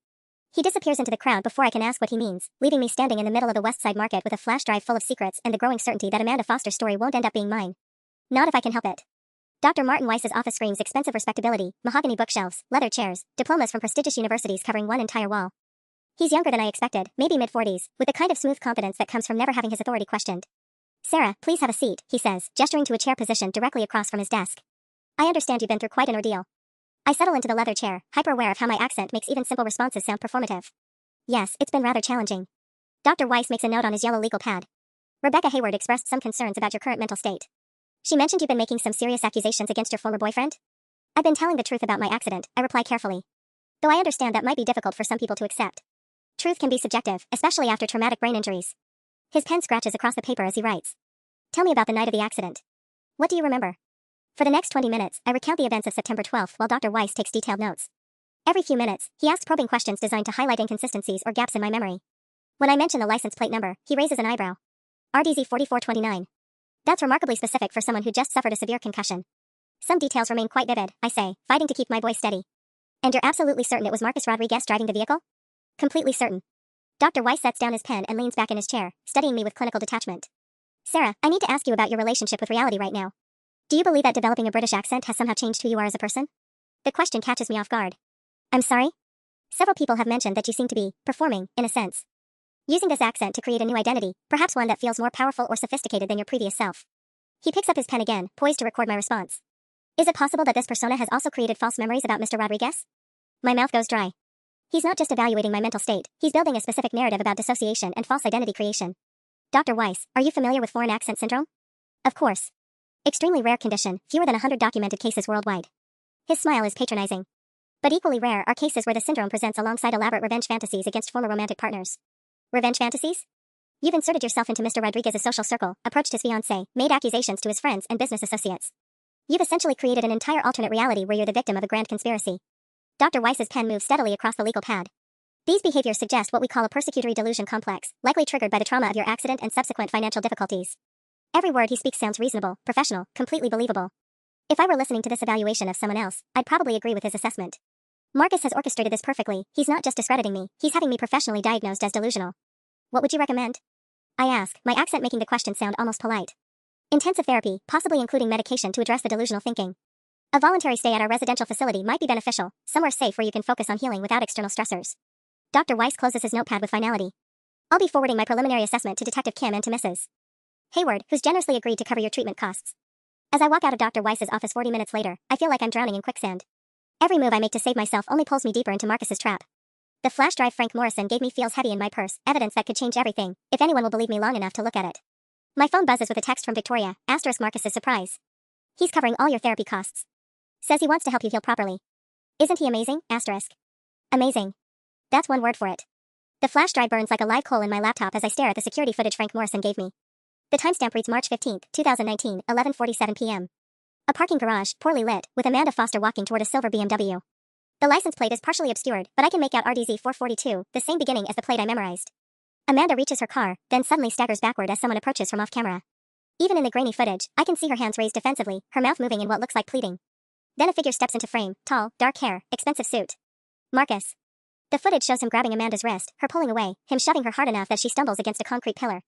He disappears into the crowd before I can ask what he means, leaving me standing in the middle of the West Side Market with a flash drive full of secrets and the growing certainty that Amanda Foster's story won't end up being mine. Not if I can help it. Dr. Martin Weiss's office screams expensive respectability, mahogany bookshelves, leather chairs, diplomas from prestigious universities covering one entire wall. He's younger than I expected, maybe mid-40s, with the kind of smooth competence that comes from never having his authority questioned. Sarah, please have a seat, he says, gesturing to a chair positioned directly across from his desk. I understand you've been through quite an ordeal. I settle into the leather chair, hyper-aware of how my accent makes even simple responses sound performative. Yes, it's been rather challenging. Dr. Weiss makes a note on his yellow legal pad. Rebecca Hayward expressed some concerns about your current mental state. She mentioned you've been making some serious accusations against your former boyfriend? I've been telling the truth about my accident, I reply carefully. Though I understand that might be difficult for some people to accept. Truth can be subjective, especially after traumatic brain injuries. His pen scratches across the paper as he writes. Tell me about the night of the accident. What do you remember? For the next 20 minutes, I recount the events of September 12th while Dr. Weiss takes detailed notes. Every few minutes, he asks probing questions designed to highlight inconsistencies or gaps in my memory. When I mention the license plate number, he raises an eyebrow. RDZ 4429. That's remarkably specific for someone who just suffered a severe concussion. Some details remain quite vivid, I say, fighting to keep my voice steady. And you're absolutely certain it was Marcus Rodriguez driving the vehicle? Completely certain. Dr. Weiss sets down his pen and leans back in his chair, studying me with clinical detachment. Sarah, I need to ask you about your relationship with reality right now. Do you believe that developing a British accent has somehow changed who you are as a person? The question catches me off guard. I'm sorry? Several people have mentioned that you seem to be performing, in a sense. Using this accent to create a new identity, perhaps one that feels more powerful or sophisticated than your previous self. He picks up his pen again, poised to record my response. Is it possible that this persona has also created false memories about Mr. Rodriguez? My mouth goes dry. He's not just evaluating my mental state, he's building a specific narrative about dissociation and false identity creation. Dr. Weiss, are you familiar with foreign accent syndrome? Of course. Extremely rare condition, fewer than 100 documented cases worldwide. His smile is patronizing. But equally rare are cases where the syndrome presents alongside elaborate revenge fantasies against former romantic partners. Revenge fantasies? You've inserted yourself into Mr. Rodriguez's social circle, approached his fiancée, made accusations to his friends and business associates. You've essentially created an entire alternate reality where you're the victim of a grand conspiracy. Dr. Weiss's pen moves steadily across the legal pad. These behaviors suggest what we call a persecutory delusion complex, likely triggered by the trauma of your accident and subsequent financial difficulties. Every word he speaks sounds reasonable, professional, completely believable. If I were listening to this evaluation of someone else, I'd probably agree with his assessment. Marcus has orchestrated this perfectly, he's not just discrediting me, he's having me professionally diagnosed as delusional. What would you recommend? I ask, my accent making the question sound almost polite. Intensive therapy, possibly including medication to address the delusional thinking. A voluntary stay at our residential facility might be beneficial, somewhere safe where you can focus on healing without external stressors. Dr. Weiss closes his notepad with finality. I'll be forwarding my preliminary assessment to Detective Kim and to Mrs. Hayward, who's generously agreed to cover your treatment costs. As I walk out of Dr. Weiss's office 40 minutes later, I feel like I'm drowning in quicksand. Every move I make to save myself only pulls me deeper into Marcus's trap. The flash drive Frank Morrison gave me feels heavy in my purse, evidence that could change everything, if anyone will believe me long enough to look at it. My phone buzzes with a text from Victoria, * Marcus's surprise. He's covering all your therapy costs. Says he wants to help you heal properly. Isn't he amazing? *. Amazing. That's one word for it. The flash drive burns like a live coal in my laptop as I stare at the security footage Frank Morrison gave me. The timestamp reads March 15, 2019, 11:47 p.m. A parking garage, poorly lit, with Amanda Foster walking toward a silver BMW. The license plate is partially obscured, but I can make out RDZ 442, the same beginning as the plate I memorized. Amanda reaches her car, then suddenly staggers backward as someone approaches from off-camera. Even in the grainy footage, I can see her hands raised defensively, her mouth moving in what looks like pleading. Then a figure steps into frame, tall, dark hair, expensive suit. Marcus. The footage shows him grabbing Amanda's wrist, her pulling away, him shoving her hard enough that she stumbles against a concrete pillar.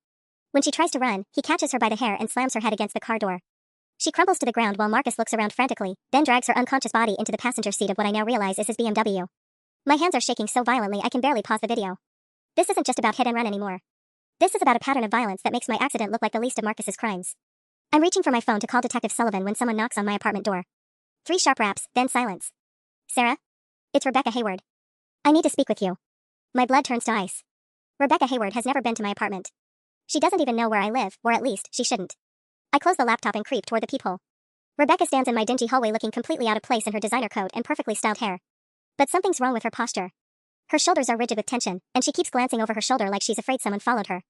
When she tries to run, he catches her by the hair and slams her head against the car door. She crumbles to the ground while Marcus looks around frantically, then drags her unconscious body into the passenger seat of what I now realize is his BMW. My hands are shaking so violently I can barely pause the video. This isn't just about hit and run anymore. This is about a pattern of violence that makes my accident look like the least of Marcus's crimes. I'm reaching for my phone to call Detective Sullivan when someone knocks on my apartment door. 3 sharp raps, then silence. Sarah? It's Rebecca Hayward. I need to speak with you. My blood turns to ice. Rebecca Hayward has never been to my apartment. She doesn't even know where I live, or at least, she shouldn't. I close the laptop and creep toward the peephole. Rebecca stands in my dingy hallway looking completely out of place in her designer coat and perfectly styled hair. But something's wrong with her posture. Her shoulders are rigid with tension, and she keeps glancing over her shoulder like she's afraid someone followed her.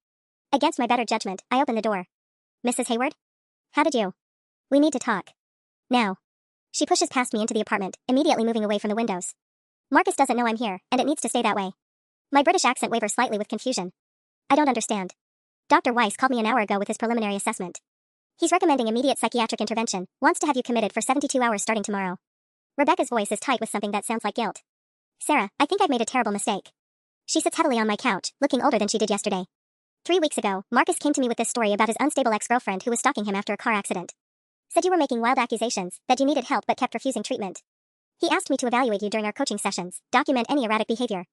Against my better judgment, I open the door. Mrs. Hayward? How did you? We need to talk. Now. She pushes past me into the apartment, immediately moving away from the windows. Marcus doesn't know I'm here, and it needs to stay that way. My British accent wavers slightly with confusion. I don't understand. Dr. Weiss called me an hour ago with his preliminary assessment. He's recommending immediate psychiatric intervention, wants to have you committed for 72 hours starting tomorrow. Rebecca's voice is tight with something that sounds like guilt. Sarah, I think I've made a terrible mistake. She sits heavily on my couch, looking older than she did yesterday. 3 weeks ago, Marcus came to me with this story about his unstable ex-girlfriend who was stalking him after a car accident. Said you were making wild accusations, that you needed help but kept refusing treatment. He asked me to evaluate you during our coaching sessions, document any erratic behavior.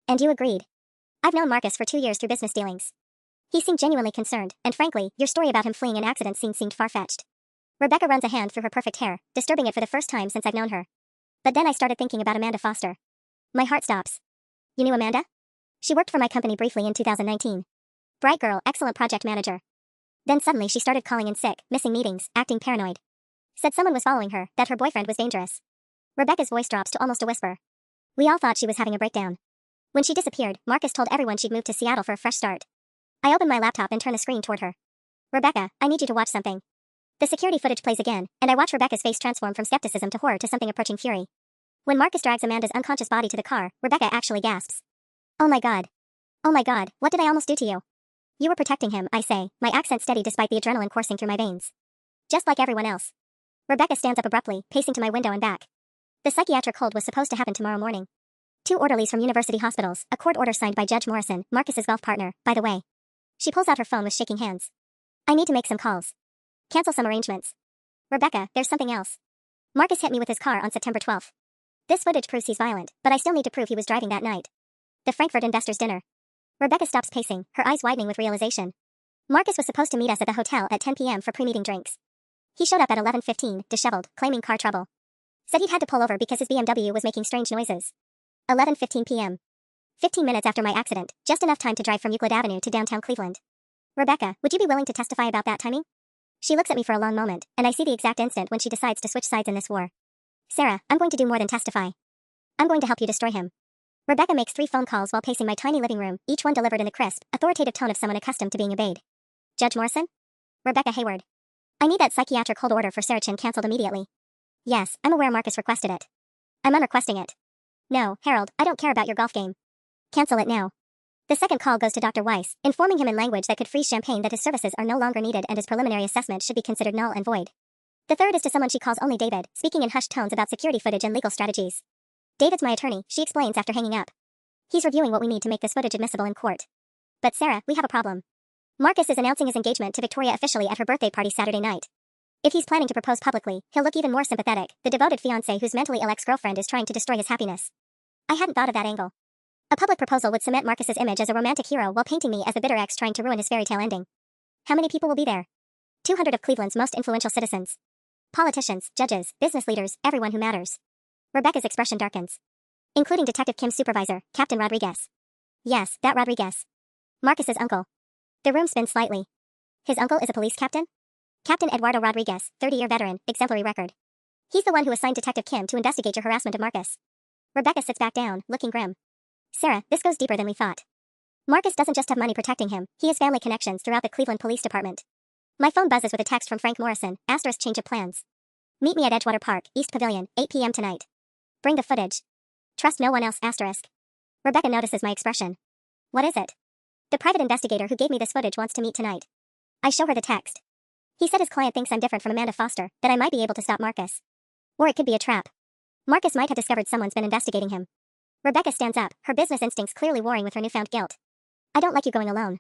And you agreed. I've known Marcus for 2 years through business dealings. He seemed genuinely concerned, and frankly, your story about him fleeing an accident scene seemed far-fetched. Rebecca runs a hand through her perfect hair, disturbing it for the first time since I've known her. But then I started thinking about Amanda Foster. My heart stops. You knew Amanda? She worked for my company briefly in 2019. Bright girl, excellent project manager. Then suddenly she started calling in sick, missing meetings, acting paranoid. Said someone was following her, that her boyfriend was dangerous. Rebecca's voice drops to almost a whisper. We all thought she was having a breakdown. When she disappeared, Marcus told everyone she'd moved to Seattle for a fresh start. I opened my laptop and turned the screen toward her. Rebecca, I need you to watch something. The security footage plays again, and I watch Rebecca's face transform from skepticism to horror to something approaching fury. When Marcus drags Amanda's unconscious body to the car, Rebecca actually gasps. Oh my god. Oh my god, what did I almost do to you? You were protecting him, I say, my accent steady despite the adrenaline coursing through my veins. Just like everyone else. Rebecca stands up abruptly, pacing to my window and back. The psychiatric hold was supposed to happen tomorrow morning. 2 orderlies from university hospitals, a court order signed by Judge Morrison, Marcus's golf partner, by the way. She pulls out her phone with shaking hands. I need to make some calls. Cancel some arrangements. Rebecca, there's something else. Marcus hit me with his car on September 12th. This footage proves he's violent, but I still need to prove he was driving that night. The Frankfurt investors' dinner. Rebecca stops pacing, her eyes widening with realization. Marcus was supposed to meet us at the hotel at 10 p.m. for pre-meeting drinks. He showed up at 11:15, disheveled, claiming car trouble. Said he'd had to pull over because his BMW was making strange noises. 11:15 p.m. 15 minutes after my accident, just enough time to drive from Euclid Avenue to downtown Cleveland. Rebecca, would you be willing to testify about that timing? She looks at me for a long moment, and I see the exact instant when she decides to switch sides in this war. Sarah, I'm going to do more than testify. I'm going to help you destroy him. Rebecca makes 3 phone calls while pacing my tiny living room, each one delivered in the crisp, authoritative tone of someone accustomed to being obeyed. Judge Morrison? Rebecca Hayward. I need that psychiatric hold order for Sarah Chin cancelled immediately. Yes, I'm aware Marcus requested it. I'm unrequesting it. No, Harold, I don't care about your golf game. Cancel it now. The second call goes to Dr. Weiss, informing him in language that could freeze champagne that his services are no longer needed and his preliminary assessment should be considered null and void. The third is to someone she calls only David, speaking in hushed tones about security footage and legal strategies. David's my attorney, she explains after hanging up. He's reviewing what we need to make this footage admissible in court. But Sarah, we have a problem. Marcus is announcing his engagement to Victoria officially at her birthday party Saturday night. If he's planning to propose publicly, he'll look even more sympathetic, the devoted fiancé whose mentally ill ex-girlfriend is trying to destroy his happiness. I hadn't thought of that angle. A public proposal would cement Marcus's image as a romantic hero while painting me as the bitter ex trying to ruin his fairy tale ending. How many people will be there? 200 of Cleveland's most influential citizens. Politicians, judges, business leaders, everyone who matters. Rebecca's expression darkens. Including Detective Kim's supervisor, Captain Rodriguez. Yes, that Rodriguez. Marcus's uncle. The room spins slightly. His uncle is a police captain? Captain Eduardo Rodriguez, 30-year veteran, exemplary record. He's the one who assigned Detective Kim to investigate your harassment of Marcus. Rebecca sits back down, looking grim. Sarah, this goes deeper than we thought. Marcus doesn't just have money protecting him, he has family connections throughout the Cleveland Police Department. My phone buzzes with a text from Frank Morrison, * change of plans. Meet me at Edgewater Park, East Pavilion, 8 p.m. tonight. Bring the footage. Trust no one else, *. Rebecca notices my expression. What is it? The private investigator who gave me this footage wants to meet tonight. I show her the text. He said his client thinks I'm different from Amanda Foster, that I might be able to stop Marcus. Or it could be a trap. Marcus might have discovered someone's been investigating him. Rebecca stands up, her business instincts clearly warring with her newfound guilt. I don't like you going alone.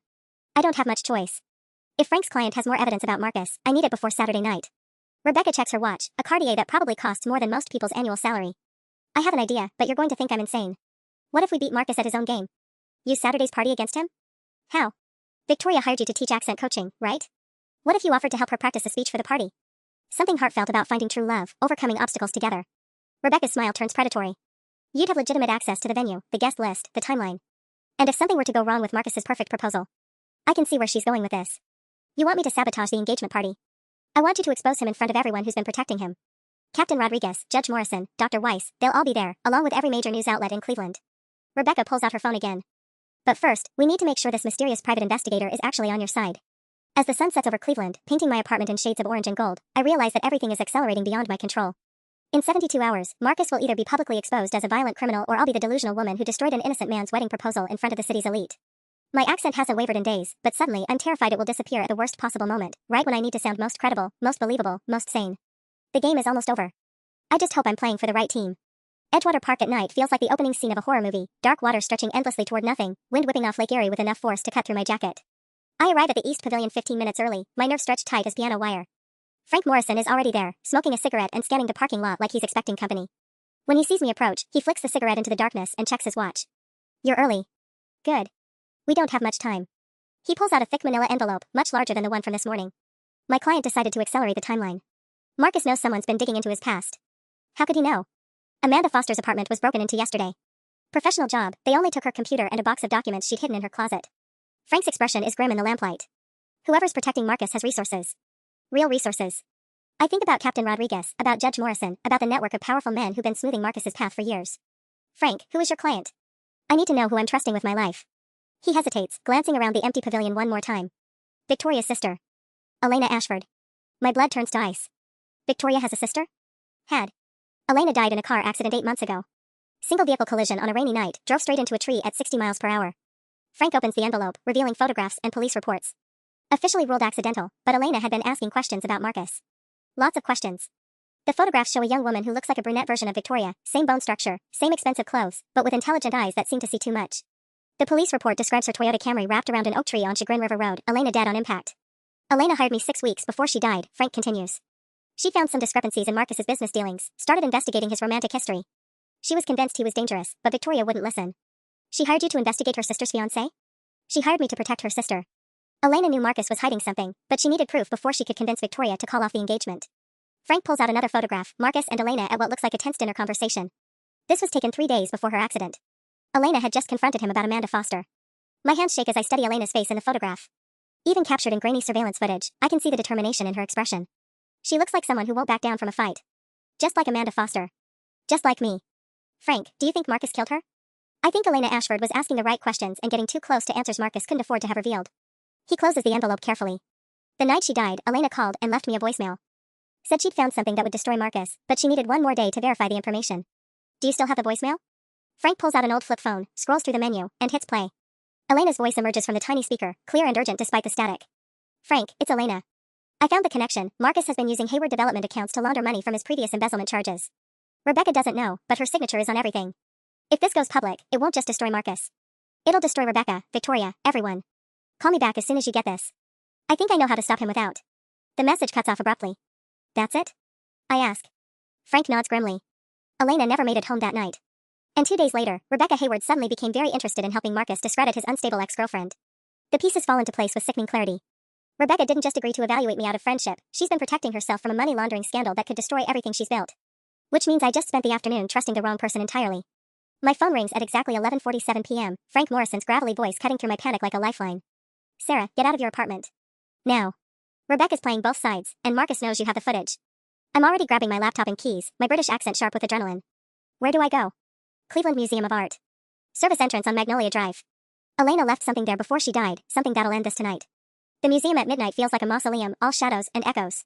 I don't have much choice. If Frank's client has more evidence about Marcus, I need it before Saturday night. Rebecca checks her watch, a Cartier that probably costs more than most people's annual salary. I have an idea, but you're going to think I'm insane. What if we beat Marcus at his own game? Use Saturday's party against him? How? Victoria hired you to teach accent coaching, right? What if you offered to help her practice a speech for the party? Something heartfelt about finding true love, overcoming obstacles together. Rebecca's smile turns predatory. You'd have legitimate access to the venue, the guest list, the timeline. And if something were to go wrong with Marcus's perfect proposal, I can see where she's going with this. You want me to sabotage the engagement party? I want you to expose him in front of everyone who's been protecting him. Captain Rodriguez, Judge Morrison, Dr. Weiss, they'll all be there, along with every major news outlet in Cleveland. Rebecca pulls out her phone again. But first, we need to make sure this mysterious private investigator is actually on your side. As the sun sets over Cleveland, painting my apartment in shades of orange and gold, I realize that everything is accelerating beyond my control. In 72 hours, Marcus will either be publicly exposed as a violent criminal or I'll be the delusional woman who destroyed an innocent man's wedding proposal in front of the city's elite. My accent hasn't wavered in days, but suddenly I'm terrified it will disappear at the worst possible moment, right when I need to sound most credible, most believable, most sane. The game is almost over. I just hope I'm playing for the right team. Edgewater Park at night feels like the opening scene of a horror movie, dark water stretching endlessly toward nothing, wind whipping off Lake Erie with enough force to cut through my jacket. I arrive at the East Pavilion 15 minutes early, my nerves stretched tight as piano wire. Frank Morrison is already there, smoking a cigarette and scanning the parking lot like he's expecting company. When he sees me approach, he flicks the cigarette into the darkness and checks his watch. You're early. Good. We don't have much time. He pulls out a thick manila envelope, much larger than the one from this morning. My client decided to accelerate the timeline. Marcus knows someone's been digging into his past. How could he know? Amanda Foster's apartment was broken into yesterday. Professional job, they only took her computer and a box of documents she'd hidden in her closet. Frank's expression is grim in the lamplight. Whoever's protecting Marcus has resources. Real resources. I think about Captain Rodriguez, about Judge Morrison, about the network of powerful men who've been smoothing Marcus's path for years. Frank, who is your client? I need to know who I'm trusting with my life. He hesitates, glancing around the empty pavilion one more time. Victoria's sister. Elena Ashford. My blood turns to ice. Victoria has a sister? Had. Elena died in a car accident 8 months ago. Single vehicle collision on a rainy night, drove straight into a tree at 60 miles per hour. Frank opens the envelope, revealing photographs and police reports. Officially ruled accidental, but Elena had been asking questions about Marcus. Lots of questions. The photographs show a young woman who looks like a brunette version of Victoria, same bone structure, same expensive clothes, but with intelligent eyes that seem to see too much. The police report describes her Toyota Camry wrapped around an oak tree on Chagrin River Road, Elena dead on impact. Elena hired me 6 weeks before she died, Frank continues. She found some discrepancies in Marcus's business dealings, started investigating his romantic history. She was convinced he was dangerous, but Victoria wouldn't listen. She hired you to investigate her sister's fiancé? She hired me to protect her sister. Elena knew Marcus was hiding something, but she needed proof before she could convince Victoria to call off the engagement. Frank pulls out another photograph, Marcus and Elena at what looks like a tense dinner conversation. This was taken 3 days before her accident. Elena had just confronted him about Amanda Foster. My hands shake as I study Elena's face in the photograph. Even captured in grainy surveillance footage, I can see the determination in her expression. She looks like someone who won't back down from a fight. Just like Amanda Foster. Just like me. Frank, do you think Marcus killed her? I think Elena Ashford was asking the right questions and getting too close to answers Marcus couldn't afford to have revealed. He closes the envelope carefully. The night she died, Elena called and left me a voicemail. Said she'd found something that would destroy Marcus, but she needed one more day to verify the information. Do you still have the voicemail? Frank pulls out an old flip phone, scrolls through the menu, and hits play. Elena's voice emerges from the tiny speaker, clear and urgent despite the static. Frank, it's Elena. I found the connection. Marcus has been using Hayward development accounts to launder money from his previous embezzlement charges. Rebecca doesn't know, but her signature is on everything. If this goes public, it won't just destroy Marcus. It'll destroy Rebecca, Victoria, everyone. Call me back as soon as you get this. I think I know how to stop him without. The message cuts off abruptly. That's it? I ask. Frank nods grimly. Elena never made it home that night. And 2 days later, Rebecca Hayward suddenly became very interested in helping Marcus discredit his unstable ex-girlfriend. The pieces fall into place with sickening clarity. Rebecca didn't just agree to evaluate me out of friendship, she's been protecting herself from a money laundering scandal that could destroy everything she's built. Which means I just spent the afternoon trusting the wrong person entirely. My phone rings at exactly 11:47 p.m., Frank Morrison's gravelly voice cutting through my panic like a lifeline. Sarah, get out of your apartment. Now. Rebecca's playing both sides, and Marcus knows you have the footage. I'm already grabbing my laptop and keys, my British accent sharp with adrenaline. Where do I go? Cleveland Museum of Art. Service entrance on Magnolia Drive. Elena left something there before she died, something that'll end this tonight. The museum at midnight feels like a mausoleum, all shadows and echoes.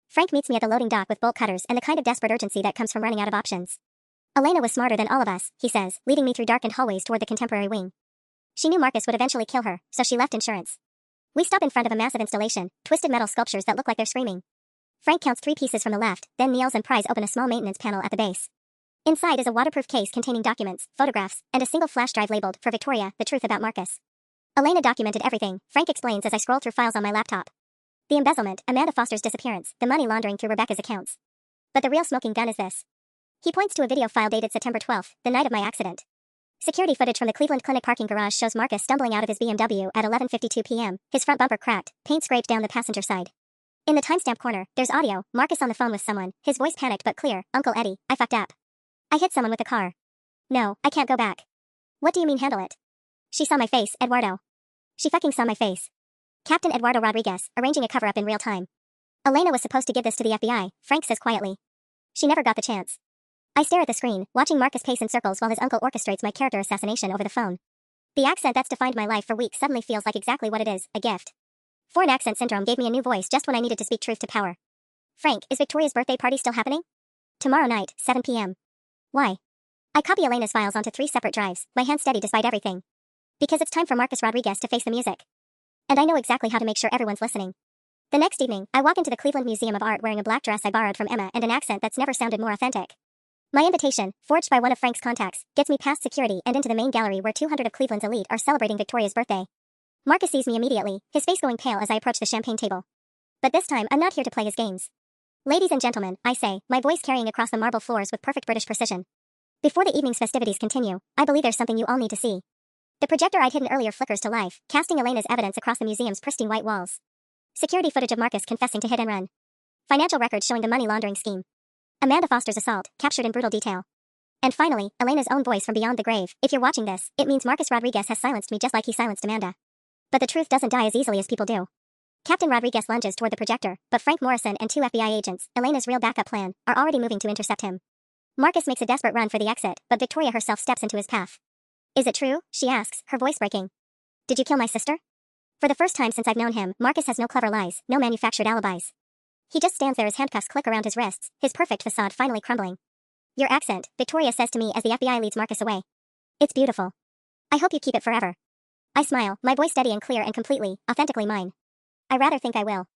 Frank meets me at the loading dock with bolt cutters and the kind of desperate urgency that comes from running out of options. Elena was smarter than all of us, he says, leading me through darkened hallways toward the contemporary wing. She knew Marcus would eventually kill her, so she left insurance. We stop in front of a massive installation, twisted metal sculptures that look like they're screaming. Frank counts 3 pieces from the left, then kneels and pries open a small maintenance panel at the base. Inside is a waterproof case containing documents, photographs, and a single flash drive labeled, for Victoria, the truth about Marcus. Elena documented everything, Frank explains as I scroll through files on my laptop. The embezzlement, Amanda Foster's disappearance, the money laundering through Rebecca's accounts. But the real smoking gun is this. He points to a video file dated September 12th, the night of my accident. Security footage from the Cleveland Clinic parking garage shows Marcus stumbling out of his BMW at 11:52 p.m., his front bumper cracked, paint scraped down the passenger side. In the timestamp corner, there's audio, Marcus on the phone with someone, his voice panicked but clear, Uncle Eddie, I fucked up. I hit someone with a car. No, I can't go back. What do you mean handle it? She saw my face, Eduardo. She fucking saw my face. Captain Eduardo Rodriguez, arranging a cover-up in real time. Elena was supposed to give this to the FBI, Frank says quietly. She never got the chance. I stare at the screen, watching Marcus pace in circles while his uncle orchestrates my character assassination over the phone. The accent that's defined my life for weeks suddenly feels like exactly what it is, a gift. Foreign accent syndrome gave me a new voice just when I needed to speak truth to power. Frank, is Victoria's birthday party still happening? Tomorrow night, 7 p.m. Why? I copy Elena's files onto 3 separate drives, my hand steady despite everything. Because it's time for Marcus Rodriguez to face the music. And I know exactly how to make sure everyone's listening. The next evening, I walk into the Cleveland Museum of Art wearing a black dress I borrowed from Emma and an accent that's never sounded more authentic. My invitation, forged by one of Frank's contacts, gets me past security and into the main gallery where 200 of Cleveland's elite are celebrating Victoria's birthday. Marcus sees me immediately, his face going pale as I approach the champagne table. But this time, I'm not here to play his games. Ladies and gentlemen, I say, my voice carrying across the marble floors with perfect British precision. Before the evening's festivities continue, I believe there's something you all need to see. The projector I'd hidden earlier flickers to life, casting Elena's evidence across the museum's pristine white walls. Security footage of Marcus confessing to hit and run. Financial records showing the money laundering scheme. Amanda Foster's assault, captured in brutal detail. And finally, Elena's own voice from beyond the grave. If you're watching this, it means Marcus Rodriguez has silenced me just like he silenced Amanda. But the truth doesn't die as easily as people do. Captain Rodriguez lunges toward the projector, but Frank Morrison and 2 FBI agents, Elena's real backup plan, are already moving to intercept him. Marcus makes a desperate run for the exit, but Victoria herself steps into his path. Is it true? She asks, her voice breaking. Did you kill my sister? For the first time since I've known him, Marcus has no clever lies, no manufactured alibis. He just stands there as handcuffs click around his wrists, his perfect facade finally crumbling. Your accent, Victoria says to me as the FBI leads Marcus away. It's beautiful. I hope you keep it forever. I smile, my voice steady and clear and completely, authentically mine. I rather think I will.